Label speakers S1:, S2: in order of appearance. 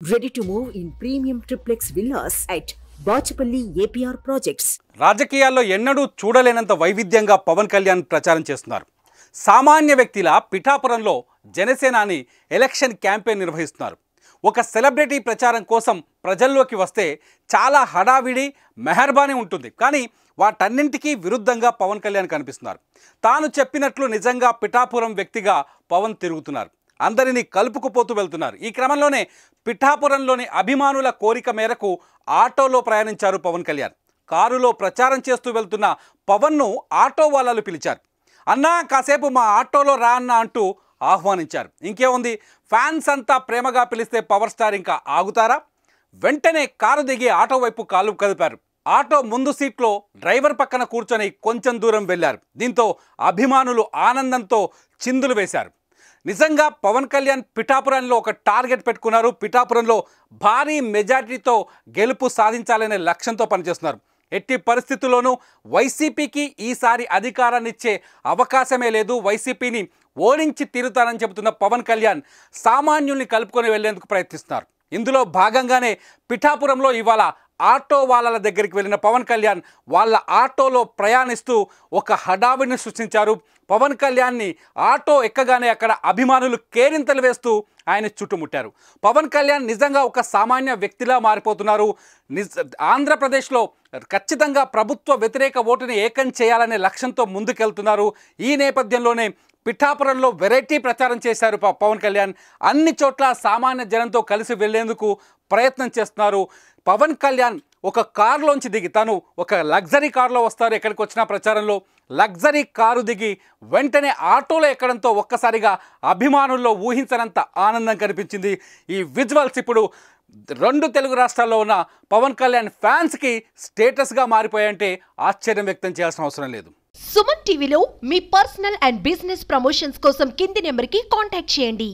S1: Ready to move in premium triplex villas at Bachapalli APR Projects.
S2: రాజకీయాల్లో ఎన్నడూ చూడలేనంత వైవిధ్యంగా పవన్ కళ్యాణ్ ప్రచారం చేస్తున్నారు. సామాన్య వ్యక్తిలా పిఠాపురంలో జనసేనాని ఎలక్షన్ క్యాంపెయిన్ నిర్వహిస్తున్నారు. ఒక సెలబ్రిటీ ప్రచారం కోసం ప్రజల్లోకి వస్తే చాలా హడావిడి మెహర్బానీ ఉంటుంది. కానీ వాటన్నింటికీ విరుద్ధంగా పవన్ కళ్యాణ్ కనిపిస్తున్నారు. తాను చెప్పినట్లు నిజంగా పిఠాపురం వ్యక్తిగా పవన్ తిరుగుతున్నారు. అందరినీ కలుపుకుపోతూ వెళ్తున్నారు. ఈ క్రమంలోనే పిఠాపురంలోని అభిమానుల కోరిక మేరకు ఆటోలో ప్రయాణించారు పవన్ కళ్యాణ్. కారులో ప్రచారం చేస్తూ వెళ్తున్న పవన్ను ఆటో వాళ్ళు పిలిచారు. అన్నా కాసేపు మా ఆటోలో రా అన్న అంటూ ఆహ్వానించారు. ఇంకేముంది, ఫ్యాన్స్ అంతా ప్రేమగా పిలిస్తే పవర్ స్టార్ ఇంకా ఆగుతారా? వెంటనే కారు దిగి ఆటో వైపు కాలు కదిపారు. ఆటో ముందు సీట్లో డ్రైవర్ పక్కన కూర్చొని కొంచెం దూరం వెళ్ళారు. దీంతో అభిమానులు ఆనందంతో చిందులు వేశారు. నిజంగా పవన్ కళ్యాణ్ పిఠాపురంలో ఒక టార్గెట్ పెట్టుకున్నారు. పిఠాపురంలో భారీ మెజారిటీతో గెలుపు సాధించాలనే లక్ష్యంతో పనిచేస్తున్నారు. ఎట్టి పరిస్థితుల్లోనూ వైసీపీకి ఈసారి అధికారాన్ని ఇచ్చే అవకాశమే లేదు. వైసీపీని ఓడించి తీరుతారని చెబుతున్న పవన్ కళ్యాణ్ సామాన్యుల్ని కలుపుకొని వెళ్లేందుకు ప్రయత్నిస్తున్నారు. ఇందులో భాగంగానే పిఠాపురంలో ఇవాళ ఆటో వాళ్ళ దగ్గరికి వెళ్ళిన పవన్ కళ్యాణ్ వాళ్ళ ఆటోలో ప్రయాణిస్తూ ఒక హడావిడిని సృష్టించారు. పవన్ కళ్యాణ్ని ఆటో ఎక్కగానే అక్కడ అభిమానులు కేరింతలు వేస్తూ ఆయన చుట్టుముట్టారు. పవన్ కళ్యాణ్ నిజంగా ఒక సామాన్య వ్యక్తిలా మారిపోతున్నారు. ఆంధ్రప్రదేశ్లో ఖచ్చితంగా ప్రభుత్వ వ్యతిరేక ఓటుని ఏకం చేయాలనే లక్ష్యంతో ముందుకెళ్తున్నారు. ఈ నేపథ్యంలోనే పిఠాపురంలో వెరైటీ ప్రచారం చేశారు పవన్ కళ్యాణ్. అన్ని చోట్ల సామాన్య జనంతో కలిసి వెళ్లేందుకు ప్రయత్నం చేస్తున్నారు. పవన్ కళ్యాణ్ ఒక కారులోంచి దిగి, తను ఒక లగ్జరీ కారులో వస్తారు. ఎక్కడికి వచ్చిన ప్రచారంలో లగ్జరీ కారు దిగి వెంటనే ఆటోలో ఎక్కడంతో ఒక్కసారిగా అభిమానుల్లో ఊహించనంత ఆనందం కనిపించింది. ఈ విజువల్స్ ఇప్పుడు 2 తెలుగు రాష్ట్రాల్లో ఉన్న పవన్ కళ్యాణ్ ఫ్యాన్స్కి స్టేటస్గా మారిపోయాయంటే ఆశ్చర్యం వ్యక్తం చేయాల్సిన అవసరం లేదు.
S3: సుమన్ టీవీలో మీ పర్సనల్ అండ్ బిజినెస్ ప్రమోషన్స్ కోసం కింది నెంబర్కి కాంటాక్ట్ చేయండి.